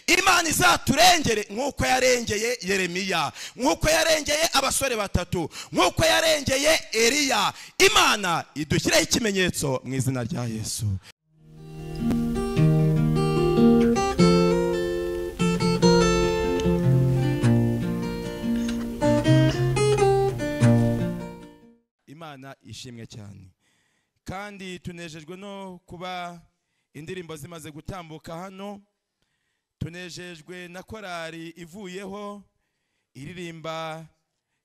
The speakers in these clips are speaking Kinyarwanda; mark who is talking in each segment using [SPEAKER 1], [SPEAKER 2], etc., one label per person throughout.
[SPEAKER 1] Imana izaturengere nk'uko yarengeye Yeremiya, nk'uko yarengeye abasore batatu, nk'uko yarengeye Eliya. Imana idushyireho ikimenyetso mu izina rya Yesu. Imana ishimwe cyane, kandi tunejejwe no kuba indirimbo zimaze gutambuka hano. Tunejejwe na korari ivuyeho iririmba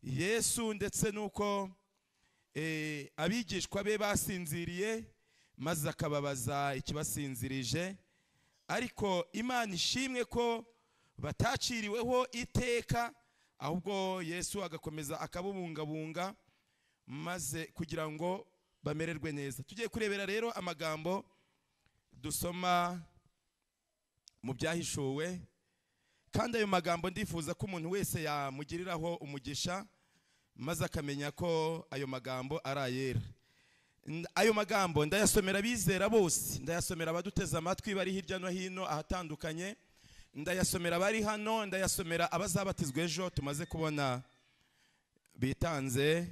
[SPEAKER 1] Yesu, ndetse nuko abigishwa be basinziriye maze akababaza ikibasinzirije. Ariko Imana ishimwe ko bataciriweho iteka, ahubwo Yesu agakomeza akabubungabunga maze kugira ngo bamererwe neza. Tugiye kurebera rero amagambo dusoma mu byahishuwe, kandi ayo magambo ndifuza ko umuntu wese yamugiriraho umugisha maze akamenya ko ayo magambo ari ayera. Ayo magambo ndayasomera abizera bose, ndayasomera abaduteze amatwi bari hirya no hino ahatandukanye, ndayasomera abari hano, ndayasomera abazabatizwa ejo tumaze kubona bitanze,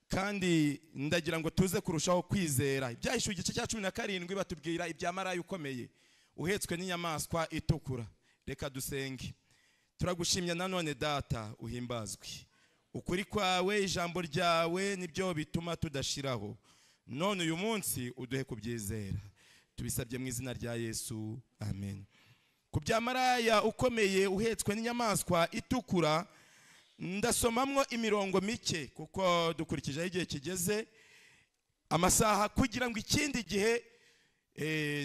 [SPEAKER 1] kandi ndagira ngo tuze kurushaho kwizera. Ibyahishuwe igice cya 17 batubwira ibya maraya ukomeye uhetswe n'inyamaswa itukura. Reka dusenge. Turagushimya nanone Data uhimbazwe, ukuri kwawe ijambo ryawe nibyo bituma tudashiraho. None uyu munsi uduhe kubyizera, tubisabye mu izina rya Yesu, amen. Ku bya maraya ukomeye uhetswe n'inyamaswa itukura ndasomamwo imirongo mike, kuko dukurikije igihe kigeze amasaha, kugira ngo ikindi gihe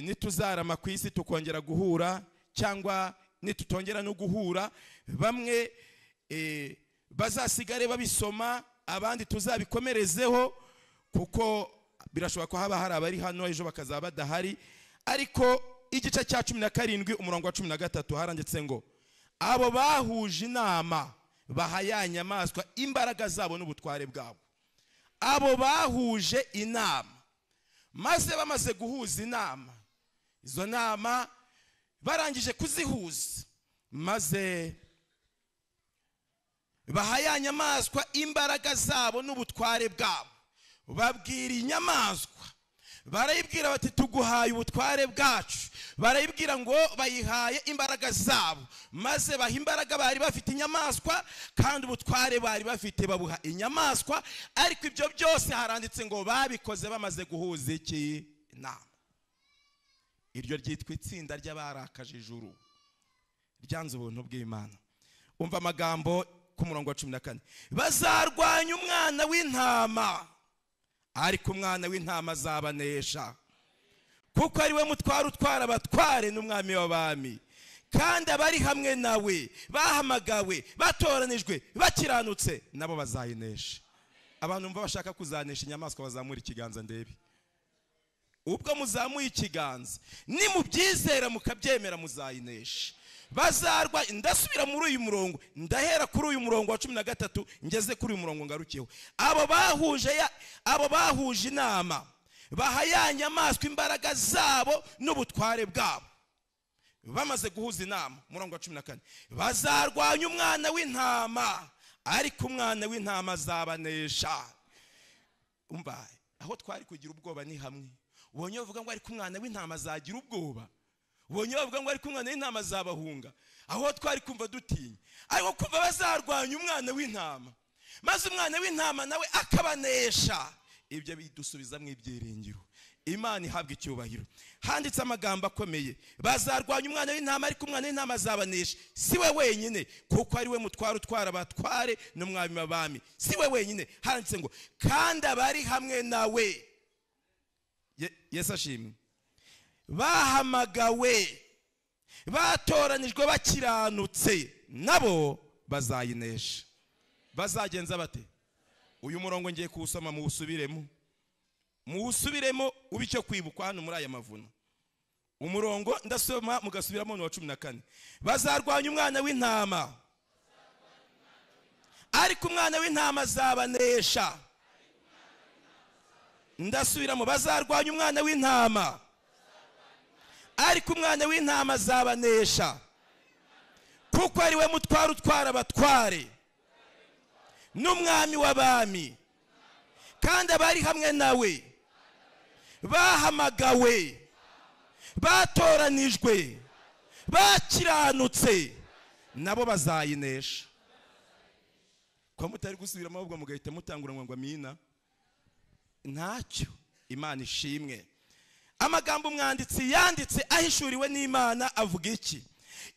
[SPEAKER 1] nituzarama ku isi tukongera guhura, cyangwa nitutongera no guhura, bamwe bazasigare babisoma, abandi tuzabikomerezeho, kuko birashoboka ko haba hari abari hano ejo bakazaba badahari. Ariko igice cya 17 umurongo wa 13 haranditse ngo abo bahuje inama baha nyamaswa imbaraga zabo n'ubutware bwabo. Abo bahuje inama, maze bamaze guhuza inama, izo nama barangije kuzihuza, maze baha nyamaswa imbaraga zabo n'ubutware bwabo. Babwira inyamaswa, barayibwira bati tuguhaye ubutware bwacu. Barayibwira ngo bayihaye imbaraga zabo, maze baha imbaraga bari bafite inyamaswa, kandi ubutware bari bafite babuha inyamaswa. Ariko ibyo byose haranditse ngo babikoze bamaze guhuza iki? Inama. Iryo ryitwa itsinda ry'abarakaje ijuru, ryanze ubuntu bw'Imana. Umva amagambo ku murongo wa 14. Bazarwanya umwana w'intama, ariko umwana w'intama azabanesha, kuko ari we mutware utwara abatware n'umwami w'abami. Kandi abari hamwe nawe bahamagawe, batoranijwe, bakiranutse, nabo bazayinesha. Abantu mva bashaka kuzanesha inyamaswa bazamura ikiganza ndebe. Ubwo muzamuye ikiganza, ni mubyizera mukabyemera muzayinesha. Bazarwa. Ndasubira muri uyu murongo, ndahera kuri uyu murongo wa 13 ngeze kuri uyu murongo ngarukiyeho. Abo bahuje inama baha nyamaswa imbaraga zabo n'ubutware bwabo. Bamaze guhuza inama, murongo wa 14, bazarwanya umwana w'intama, ariko umwana w'intama azabanesha. Umva, aho twari kugira ubwoba ni hamwe. Ubonye bavuga ngo ariko umwana w'intama azagira ubwoba, ubonye bavuga ngo ariko umwana w'intama azabahunga, aho twari kumva dutinya. Ariko kumva bazarwanya umwana w'intama, maze umwana w'intama nawe akabanesha, ibyo bidusubiza mu ibyiringiro. Imana ihabwa icyubahiro. Handitse amagambo akomeye, bazarwanya umwana w'intama, ariko umwana w'intama azabanesha. Si we wenyine, kuko ari we mutware utwara abatware n'umwami w'abami. Si we wenyine. Handitse ngo kandi abari hamwe nawe. Yesu ashimwe. Bahamagawe, batoranijwe, bakiranutse, nabo bazayinesha. Bazagenza bate? Uyu murongo ngiye kuwusoma muwusubiremo, muwusubiremo ubicyo kwibukwa hano muri aya mavuno. Umurongo ndasoma mugasubiramo no 14. Bazarwanya umwana w'intama, ariko umwana w'intama azabanesha. Ndasubiramo, bazarwanya umwana w'intama, ariko umwana w'intama azabanesha kuko ari we mutware utwara abatware n'umwami w'abami, kandi abari hamwe nawe bahamagawe, batoranijwe, bakiranutse, nabo bazayinesha. Kwa mutari gusubiramo ahubwo mugahita mutangura ngo amina, ntacyo. Imana ishimwe. Amagambo umwanditsi yanditse ahishuriwe n'Imana avuga iki?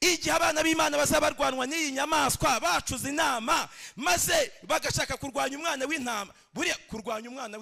[SPEAKER 1] Igihe abana b'Imana bazabarwanwa n'iyi nyamaswa bacuze inama maze bagashaka kurwanya umwana w'intama. Buriya kurwanya umwana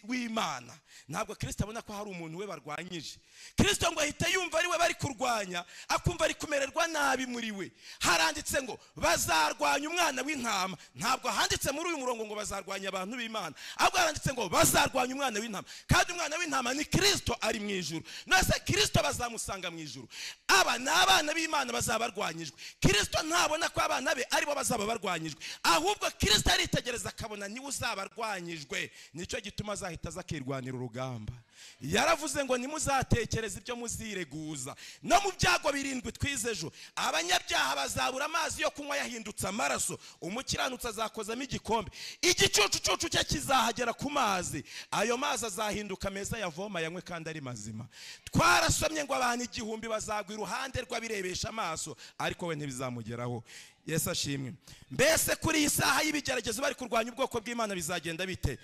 [SPEAKER 1] w'Imana ntabwo Kristo abona ko hari umuntu we barwanyije. Kristo ngo ahita yumva ari we bari kurwanya, akumva ari kumererwa nabi muri we. Haranditse ngo bazarwanya umwana w'intama, ntabwo handitse muri uyu murongo ngo bazarwanya abantu b'Imana, ahubwo haranditse ngo bazarwanya umwana w'intama. Kandi umwana w'intama ni Kristo ari mu ijuru. Nase Kristo bazamusanga mu ijuru. Aba ni abana b'Imana bazabarwanyijwe. Kristo ntabona ko abana be aribo bazaba barwanyijwe, ahubwo Kristo aritegereza akabona niwe uzabarwanyijwe. Nicyo gituma azahita zakirwanira urugamba. Yaravuze ngo nimuzatekereza ibyo muzireguza. No mu byago 7 twizejo, abanyabyaha bazabura amazi yo kunywa yahindutse amaraso, umukiranutsi azakozamo igikombe, igicucucucu cye kizahagera ku mazi, ayo mazi azahinduka meza yavoma yanywe kandi ari mazima. Twarasomye ngo abantu 1000 bazagwa iruhande rw'abirebesha amaso, ariko we ntibizamugeraho. Yesu ashimwe. Mbese kuri iyi saha y'ibigeragezo bari kurwanya ubwoko bw'Imana bizagenda bite?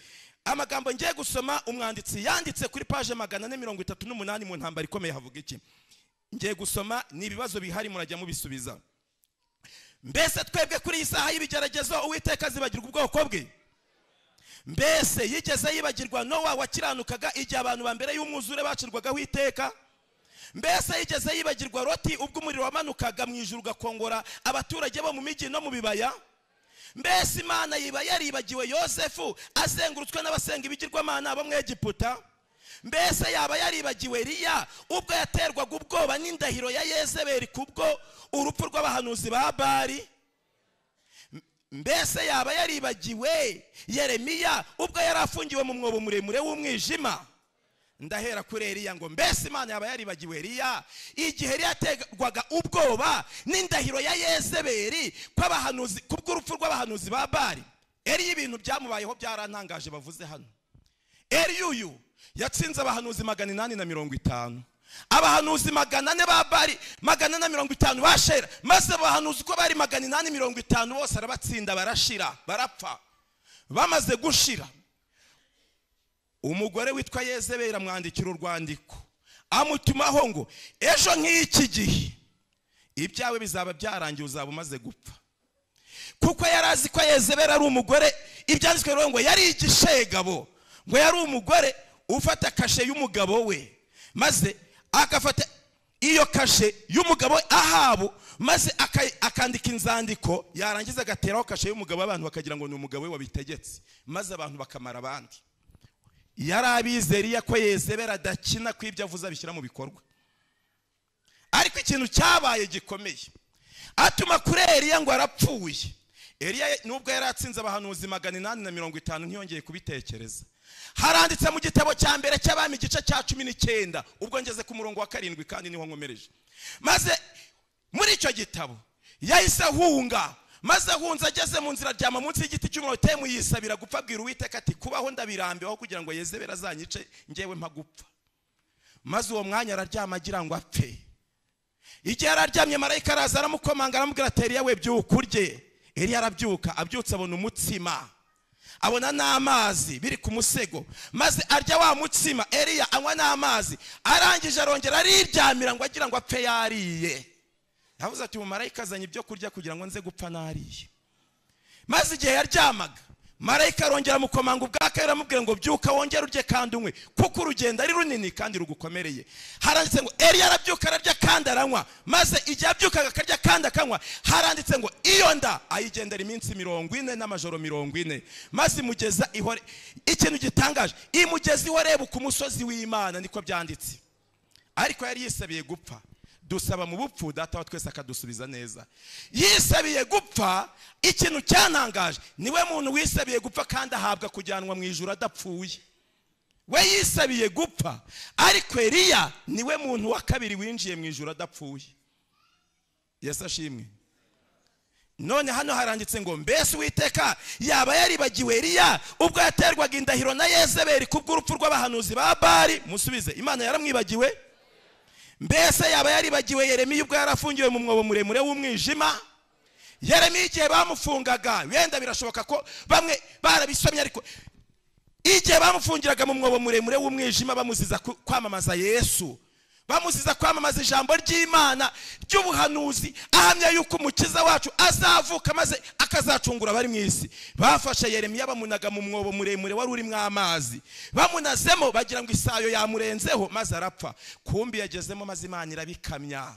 [SPEAKER 1] Amagambo ngiye gusoma umwanditsi yanditse kuri page 438 mu ntambara ikomeye havuga iki? Ngiye gusoma ni ibibazo bihari murajya mubisubiza. Mbese twebwe kuri iyi saha y'ibigeragezo Uwiteka azibagirwa ubwoko bwe? Mbese yigeze yibagirwa Nowa wakiranukaga igihe abantu ba mbere y'umwuzure bacirwaga Uwiteka? Mbese yigeze yibagirwa Loti ubwo umuriro wamanukaga mu ijuru gakongora abaturage bo mu migi no mu bibaya? Mbese Imana yiba yaribagiwe Yosefu azengurutswe n'abasenga ibigirwamana bo mu Egiputa? Mbese yaba yaribagiwe Eliya ubwo yaterwaga ubwoba n'indahiro ya Yezebeli kubwo urupfu rw'abahanuzi ba Bali? Mbese yaba yaribagiwe Yeremiya ubwo yarafungiwe mu mwobo muremure w'umwijima? Ndahera kuri Eliya ngo mbese Imana yaba yaribagiwe Eliya igihe yaterwaga ubwoba n'indahiro ya Yezebeli kw'abahanuzi kubw'urupfu rw'abahanuzi ba Bali? Eliya ibintu byamubayeho byarantangaje bavuze hano. Eliya uyu yatsinze abahanuzi 850, abahanuzi 400 ba Bali 450 bashera, maze abahanuzi ko bari 850 bose arabatsinda barashira barapfa. Bamaze gushira, umugore witwa Yezebeli amwandikira urwandiko amutumaho ngo ejo nk'iki gihe ibyawe bizaba byarangiye, uzaba umaze gupfa. Kuko yarazi ko Yezebeli ari umugore, ibyanditswe rero ngo yari igishegabo, ngo yari umugore ufata kashe y'umugabo we, maze akafata iyo kashe y'umugabo Ahabu, maze akandika inzandiko, yarangiza agateraho kashe y'umugabo, abantu bakagira ngo ni umugabo we wabitegetse, maze abantu bakamara abandi. Yarabizeriye ko Yezebeli adakina kw'ibyo avuze abishyira mu bikorwa. Ariko ikintu cyabaye gikomeye, atuma kuri Eliya ngo arapfuye. Eliya nubwo yaratsinze abahanuzi 850 ntiyongeye kubitekereza. Haranditse mu gitabo cya mbere cy'abami igice cya 19, ubwo ngeze ku murongo wa 7 kandi niho nkomereje. Maze muri icyo gitabo yahise ahunga, maze ahunze ageze mu nzira aryama munsi y'igiti cy'umurotemu yisabira gupfa, abwira Uwiteka ati kubaho ndabirambiweho kugira ngo Yezebeli azanyice ngewe mpa gupfa. Maze uwo mwanya araryama agira ngo apfe. Igihe yararyamye marayika araza aramukomanga aramubwira ati Eliya we byuka urye. Eliya arabyuka, abyutse abona umutsima, abona n'amazi biri ku musego, maze arya wa mutsima, Eliya anywa n'amazi, arangije arongera ariryamira ngo agira ngo apfe yariye. Yavuze ati umumarayika azanye ibyo kurya kugira ngo nze gupfa nariye. Maze igihe yaryamaga, marayika arongera amukomanga ubwa kabiri aramubwira ngo byuka wongere urye kandi unywe, kuko urugendo ari runini kandi rugukomereye. Haranditse ngo Eliya arabyuka ararya kandi aranywa, maze igihe abyukaga akarya kandi akanywa, haranditse ngo iyo nda ayigendera iminsi 40 n'amajoro 40, maze imugeza ihore. Ikintu gitangaje, imugeza ihoreba ku musozi w'Imana, niko byanditse. Ariko yari yisabiye gupfa. Dusaba mu bupfu data wa twese akadusubiza neza. Yisabiye gupfa, ikintu cyanangaje niwe muntu wisabiye gupfa kandi ahabwa kujyanwa mu ijuru adapfuye. we yisabiye gupfa, ariko Eliya niwe muntu wa kabiri winjiye mu ijuru adapfuye. Yesu ashimwe. None hano haranditse ngo mbese Uwiteka yaba yaribagiwe Eliya ubwo yaterwaga indahiro na Yezebeli kubw'urupfu rw'abahanuzi ba Bali? Musubize, Imana yaramwibagiwe? Mbese yaba yaribagiwe Yeremiya ubwo yarafungiwe mu mwobo muremure w'umwijima? Yeremiya igihe bamufungaga, wenda birashoboka ko bamwe barabisomye, ariko igihe bamufungiraga mu mwobo muremure w'umwijima bamuziza kwamamaza Yesu, bamuziza kwamamaza ijambo ry'Imana ry'ubuhanuzi, ahamya yuko umukiza wacu azavuka maze akazacungura abari mu isi, bafashe Yeremiya bamunaga mu mwobo muremure wari urimo amazi. Bamunazemo bagira ngo isayo yamurenzeho maze arapfa. Kumbi yagezemo maze Imana irabikamya,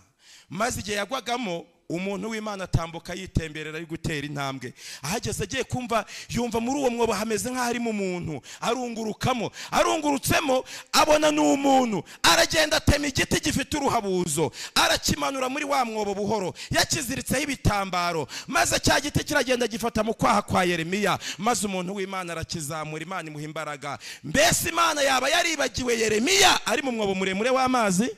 [SPEAKER 1] maze igihe yagwagamo umuntu w'Imana atambuka yitemberera ari gutera intambwe. Ahageze agiye kumva yumva muri uwo mwobo hameze nk'aho harimo umuntu, arungurukamo. Arungurutsemo abona n'umuntu, aragenda atema igiti gifite uruhabuzo, arakimanura muri wa mwobo buhoro, yakiziritseho ibitambaro, maze cya giti kiragenda gifata mu kwaha kwa Yeremiya, maze umuntu w'Imana arakizamura, Imana imuha imbaraga. Mbese Imana yaba yaribagiwe Yeremiya ari mu mwobo muremure w'amazi?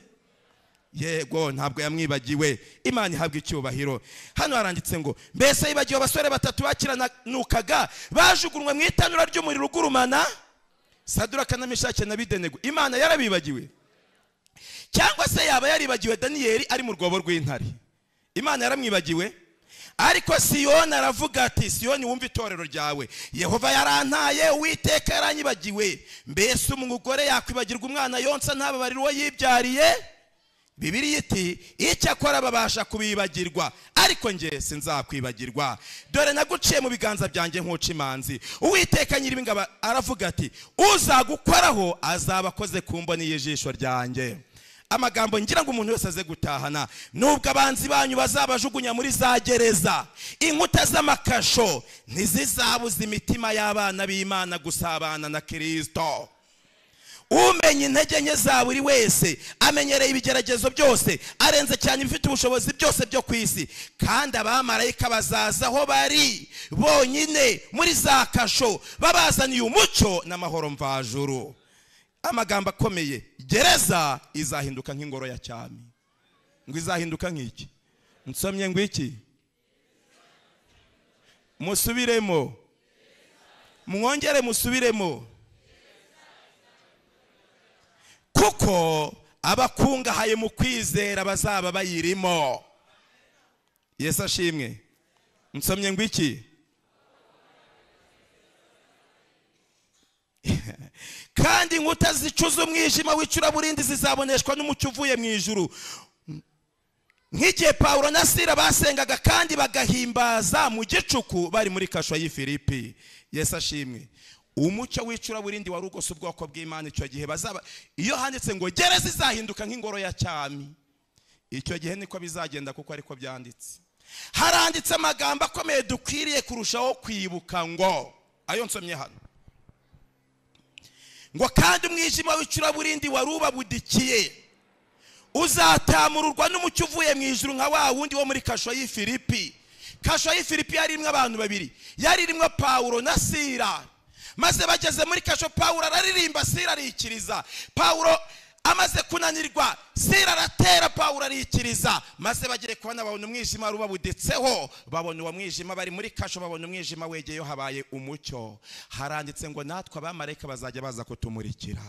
[SPEAKER 1] Yego, ntabwo yamwibagiwe. Imana ihabwa icyubahiro. Hano haranditse ngo mbese yibagiwe abasore batatu bakiranukaga bajugunywe mu itanura ry'umuriro ugurumana, Saduraka na Meshaki na Abedenego? Imana yarabibagiwe? Cyangwa se yaba yaribagiwe Daniyeli ari mu rwobo rw'intare? Imana yaramwibagiwe? Ariko Siyoni aravuga ati, Siyoni wumva itorero ryawe, Yehova yarantaye, Uwiteka yaranyibagiwe. Mbese umugore yakwibagirwa umwana yonsa ntababarire uwo yibyariye? Bibiliya iti icyakora babasha kubibagirwa, ariko nge sinzakwibagirwa. Dore naguciye mu biganza byanjye nk'uca imanzi. Uwiteka nyir'ingabo aravuga ati, uzagukoraho azaba akoze ku mboni y'ijisho ryanjye. Amagambo ngira ngo umuntu wese aze gutahana: nubwo abanzi banyu bazabajugunya muri za gereza, inkuta z'amakasho ntizizabuza imitima y'abana b'Imana gusabana na Kristo. Umenye intege nke za buri wese, amenyereye ibigeragezo byose, arenze cyane ibifite ubushobozi byose byo ku isi, kandi abamarayika bazaza aho bari bonyine muri za kasho, babazaniye umucyo n'amahoro mvajuru. Amagambo akomeye, gereza izahinduka nk'ingoro ya cyami. Ngo izahinduka nk'iki? Nsomye ngo iki? Musubiremo, mwongere musubiremo. Kuko abakungahaye mu kwizera bazaba bayirimo. Yesu ashimwe. Nsomye ngo iki? Kandi inkuta zicuza umwijima w'icuraburindi zizaboneshwa n'umucyo uvuye mu ijuru. Nk'igihe Pawulo na Sila basengaga kandi bagahimbaza mu gicuku bari muri kasho y'i Filipi. Yesu ashimwe. Umucyo w'icuraburindi wari ugose ubwoko bw'Imana icyo gihe bazaba. Iyo handitse ngo gereza izahinduka nk'ingoro ya cyami, icyo gihe niko bizagenda, kuko ariko byanditse. Haranditse amagambo akomeye dukwiriye kurushaho kwibuka, ngo ayo nsomye hano, ngo kandi umwijima w'icuraburindi wari ubabudikiye uzatamururwa n'umucyo uvuye mu ijuru nka wa wundi wo muri kasho y'i Filipi. Kasho y'i Filipi yari irimo abantu babiri, yari irimo Pawulo na Sila. Maze bageze muri kasho, Pawulo araririmba, Sila arikiriza. Pawulo amaze kunanirwa, Sila aratera, Pawulo arikiriza. Maze bagiye kubona babona umwijima rubabuditseho, babona uwo mwijima, bari muri kasho babona umwijima wegeyeyo habaye umucyo. Haranditse ngo natwe abamarayika bazajya baza kutumurikira,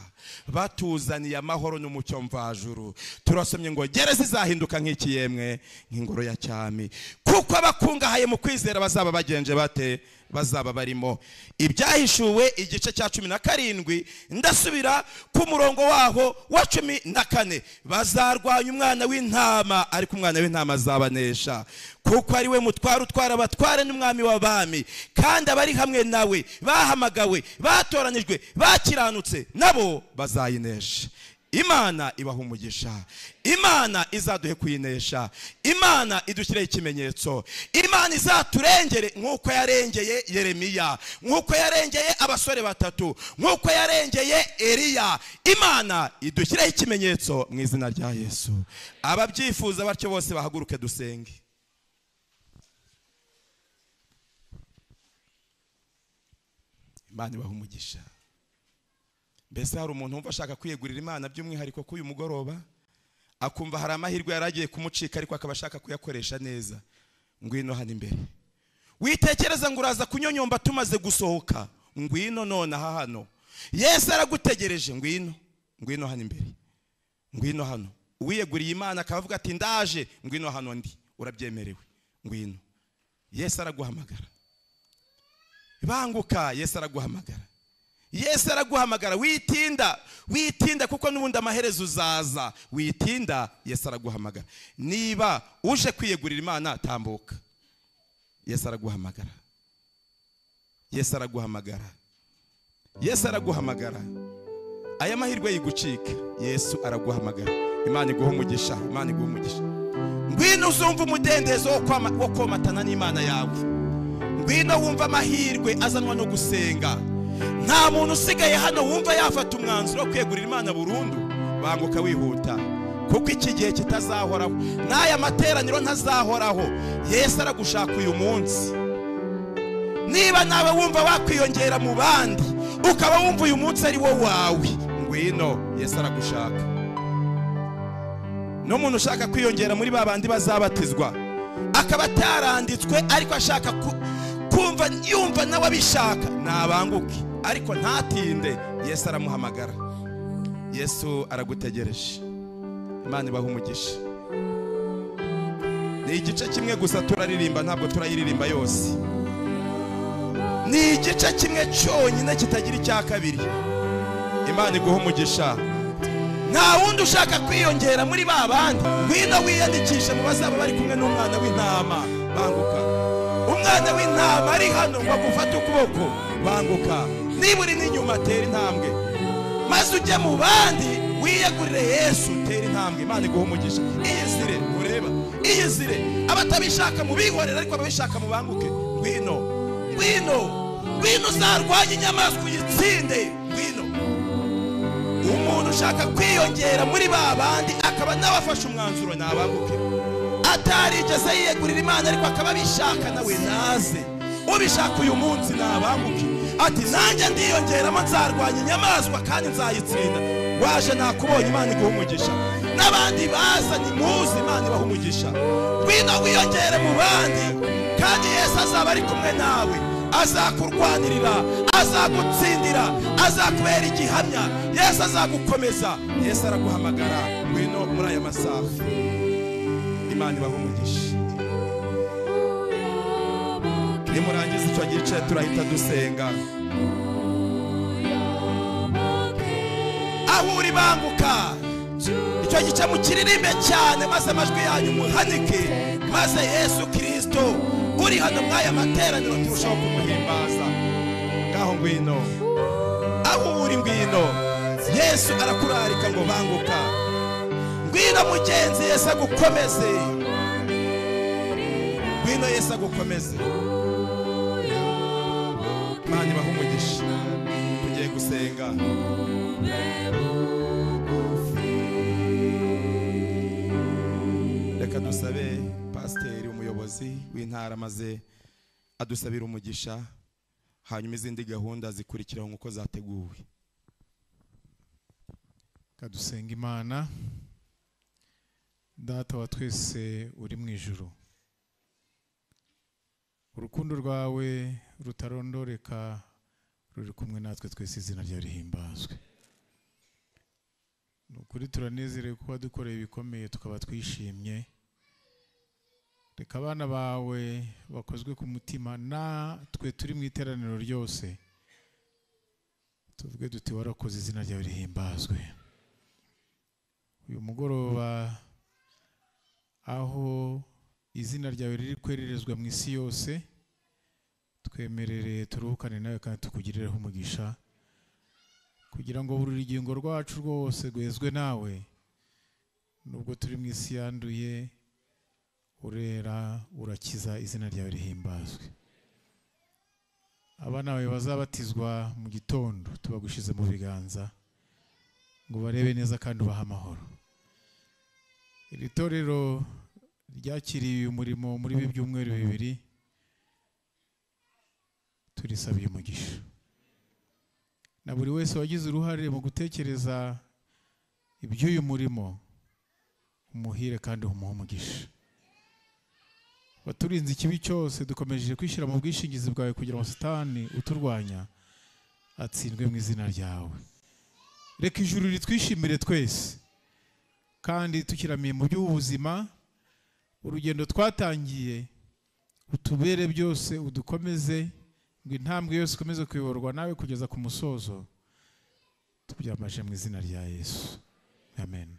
[SPEAKER 1] batuzaniye amahoro n'umucyo mvajuru. Turasomye ngo gereza izahinduka nk'iki yemwe? Nk'ingoro ya cyami. Kuko abakungahaye mu kwizera bazaba bagenje bate? Bazaba barimo. Ibyahishuwe igice cya 17, ndasubira ku murongo waho wa 14. Bazarwanya umwana w'intama, ariko umwana w'intama azabanesha, kuko ari we mutware utwara abatware n'umwami w'abami, kandi abari hamwe nawe bahamagawe, batoranijwe, bakiranutse, nabo bazayinesha. Imana ibaha umugisha. Imana izaduhe kuyinesha. Imana idushyireho ikimenyetso. Imana izaturengere nk'uko yarengeye Yeremiya, nk'uko yarengeye abasore batatu, nk'uko yarengeye Eliya. Imana idushyireho ikimenyetso mu izina rya Yesu. Ababyifuza batyo bose bahaguruke dusenge. Imana ibaha umugisha. mbese hari umuntu wumva ashaka kwiyegurira Imana by'umwihariko k'uyu mugoroba akumva hari amahirwe yaragiye kumucika ariko akaba ashaka kuyakoresha neza? Ngwino hano imbere. Witekereza ngo uraza kunyonyomba tumaze gusohoka. Ngwino none aha hano. Yesu aragutegereje. Ngwino hano imbere. Ngwino hano. Uwiyeguriye Imana akavuga ati ndaje, ngwino hano ndi. Urabyemerewe. Ngwino. Yesu araguhamagara. Banguka, Yesu araguhamagara. Yesu araguhamagara. Witinda kuko n'ubundi amaherezo uzaza. Witinda, Yesu araguhamagara. Niba uje kwiyegurira Imana, tambuka. Yesu araguhamagara. Yesu araguhamagara. Yesu araguhamagara. Aya mahirwe yigucika, Yesu araguhamagara. Imana iguha umugisha, Imana iguha umugisha. Ngwino uzumva umudendezo wo komatana n'Imana yawe. Ngwino wumva amahirwe azanwa no gusenga. Nta muntu usigaye hano wumva yafata umwanzuro wo kwiyegurira Imana burundu. Banguka wihuta kuko iki gihe kitazahoraho, n'aya materaniro ntazahoraho. Yesu aragushaka uyu munsi. Niba nawe wumva wakwiyongera mu bandi, ukaba wumva uyu munsi ari wo wawe, ngwino, Yesu aragushaka. No muntu ushaka kwiyongera muri babandi bazabatizwa akaba ataranditswe ariko ashaka kumva yumva nawe abishaka, nabanguke ariko ntatinde. Yesu aramuhamagara. Yesu aragutegereje. Imana ibaha umugisha. Ni igice kimwe gusa turaririmba, ntabwo turayiririmba yose. Ni igice kimwe cyonyine kitagira icya kabiri. Imana iguha umugisha. Nta wundi ushaka kwiyongera muri babandi, ngwino wiyandikishe mu bazaba bari kumwe n'umwana w'intama. Banguka. Umwana w'intama ari hano ngo agufate ukuboko. Banguka. Niba uri n'inyuma, tera intambwe maze ujye mu bandi, wiyegurire Yesu, tera intambwe. Imana iguha umugisha. Iyizire, ureba, iyizire. Abatabishaka mu bihorera ariko ababishaka mu banguke. Ngwino uzarwanye inyamaswa uyitsinde. Ngwino. Umuntu ushaka kwiyongera muri babandi akaba nabafashe umwanzuro, nabanguke. Atarigeze yiyegurira Imana ariko akaba bishaka, nawe naze. Ubishaka uyu munsi nabanguke. Ati nanjye ndiyongeramo, nzarwanya inyamaswa kandi nzayitsinda. Waje nakubonye, Imana iguha umugisha. N'abandi baza nimuze, Imana ibaha umugisha. Ngwino wiyongere mu bandi kandi Yesu azaba ari kumwe nawe. Azakurwanirira, azagutsindira, azakubera igihamya. Yesu azagukomeza. Yesu araguhamagara. Ngwino muri aya masaha. Imana ibaha umugisha. Nimurangiza icyo gice turahita dusenga. Aho uri banguka, icyo gice mukiririmbe cyane maze amajwi yanyu muhanike, maze Yesu Kristo uri hano mwaya materaniro turushaho kumuhimbaza. Ngaho ngwino. Aho uri ngwino. Yesu arakurarika ngo banguka. Ngwino mugenzi, Yesu agukomeze. Ngwino Yesu agukomeze. Imana ibaha umugisha. Tugiye gusenga. Reka dusabe pasiteri umuyobozi w'intara maze adusabira umugisha, hanyuma izindi gahunda zikurikiraho nk'uko zateguwe.
[SPEAKER 2] Kadusenga. Imana Data wa twese uri mu ijuru, urukundo rwawe rutarondoreka ruri kumwe natwe twese, izina ryawe rihimbazwe. Nukuri turanezerewe kuba dukoreye ibikomeye tukaba twishimye. Reka abana bawe bakozwe ku mutima, natwe turi mu iteraniro ryose tuvuge duti warakoze, izina ryawe rihimbazwe. Uyu mugoroba aho izina ryawe riri kwererezwa mu isi yose, twemerere turuhukane nawe kandi tukugirereho umugisha, kugira ngo buri rugingo rwacu rwose rwezwe nawe. Nubwo turi mu isi yanduye, urera, urakiza, izina ryawe rihimbazwe. Abana bawe bazabatizwa mu gitondo tubagushize mu biganza ngo barebe neza kandi ubahe amahoro. Iri torero ryakiriye umurimo muri ibi byumweru bibiri, turisabiye umugisha. na buri wese wagize uruhare mu gutekereza iby'uyu murimo, umuhire kandi umuhe umugisha. Waturinze ikibi cyose, dukomeje kwishyira mu bwishingizi bwawe kugira ngo Satani uturwanya atsindwe mu izina ryawe. Reka ijuru ritwishimire twese, kandi tukiramiye mu by'ubuzima, urugendo twatangiye utubere byose, udukomeze, ngo intambwe yose ikomeze kuyoborwa nawe kugeza ku musozo. Tubyamaje mu izina rya Yesu, amen.